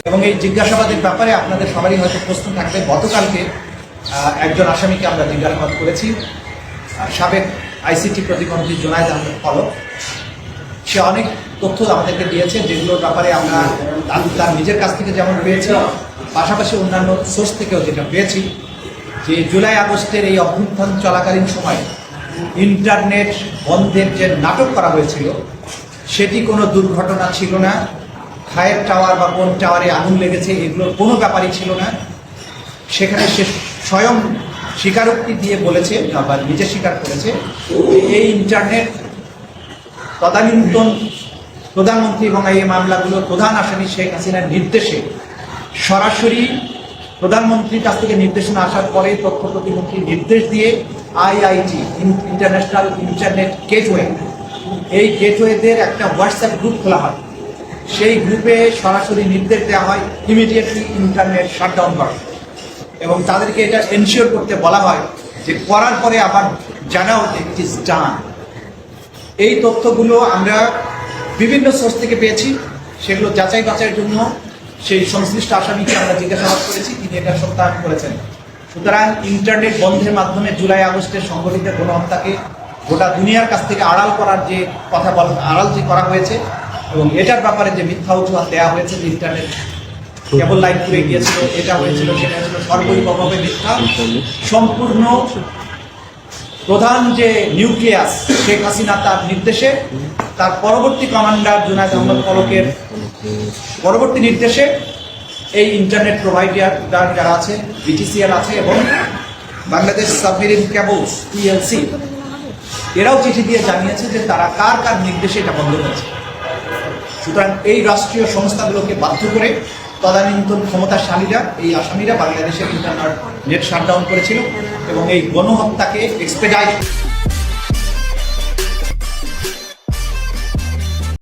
এবং এই জিজ্ঞাসাবাদের ব্যাপারে আপনাদের সবারই হয়তো প্রশ্ন থাকবে। গতকালকে একজন আসামিকে আমরা জিজ্ঞাসাবাদ করেছি, সাবেক আইসিটি প্রতিমন্ত্রী জুনায়েদ আহমেদ পলক। সে অনেক তথ্য আমাদেরকে দিয়েছে, যেগুলোর ব্যাপারে আমরা তার নিজের কাছ থেকে যেমন পেয়েছি, পাশাপাশি অন্যান্য সোর্স থেকেও যেটা পেয়েছি, যে জুলাই আগস্টের এই অভ্যুত্থান চলাকালীন সময় ইন্টারনেট বন্ধের যে নাটক করা হয়েছিল সেটি কোনো দুর্ঘটনা ছিল না। ফায়ার টাওয়ার বা কোন টাওয়ারে আগুন লেগেছে এগুলোর কোনো ব্যাপারই ছিল না। সেখানে সে স্বয়ং স্বীকারোক্তি দিয়ে বলেছে, আবার নিজে স্বীকার করেছে, এই ইন্টারনেট তদানীন্তন প্রধানমন্ত্রী এবং এই মামলাগুলোর প্রধান আসামি শেখ হাসিনার নির্দেশে সরাসরি প্রধানমন্ত্রীর কাছ থেকে নির্দেশনা আসার পরে তথ্য প্রতিমন্ত্রী নির্দেশ দিয়ে আইআইটি ইন্টারন্যাশনাল ইন্টারনেট গেটওয়ে, এই গেটওয়েদের একটা হোয়াটসঅ্যাপ গ্রুপ খোলা হয়। সেই গ্রুপে সরাসরি নির্দেশ দেওয়া হয় ইমিডিয়েটলি ইন্টারনেট শাটডাউন করা, এবং তাদেরকে এটা এনশিওর করতে বলা হয় যে করার পরে আবার জানাও ইট ইজ ডান। এই তথ্যগুলো আমরা বিভিন্ন সোর্স থেকে পেয়েছি, সেগুলো যাচাই বাছাইয়ের জন্য সেই সংশ্লিষ্ট আসামিকে আমরা জিজ্ঞাসাবাদ করেছি, তিনি এটা সত্যায়ন করেছেন। সুতরাং ইন্টারনেট বন্ধের মাধ্যমে জুলাই আগস্টের সংঘটিত গণহত্যাকে গোটা দুনিয়ার কাছ থেকে আড়াল করার যে কথা আড়াল যে করা হয়েছে, এবং এটার ব্যাপারে যে মিথ্যা অজুহাত দেওয়া হয়েছে যে ইন্টারনেট কেবল লাইন পুড়ে গিয়েছিল, এটা হয়েছিল, সেটা ছিল সর্বৈকভাবে মিথ্যা। সম্পূর্ণ প্রধান যে নিউক্লিয়াস শেখ হাসিনা তার নির্দেশে, তার পরবর্তী কমান্ডার জুনায়েদ আহমেদ পলকের পরবর্তী নির্দেশে এই ইন্টারনেট প্রোভাইডার যারা আছে, বিটিসিএল আছে এবং বাংলাদেশ সাবমেরিন কেবলস পিএলসি, এরাও চিঠি দিয়ে জানিয়েছে যে তারা কার কার নির্দেশে এটা বন্ধ করেছে। সুতরাং এই রাষ্ট্রীয় সংস্থাগুলোকে বাধ্য করে তদানীন্তন ক্ষমতাশালীরা, এই আসামিরা বাংলাদেশের ইন্টারনেট শাটডাউন করেছিল এবং এই গণহত্যাকে এক্সপেডাইট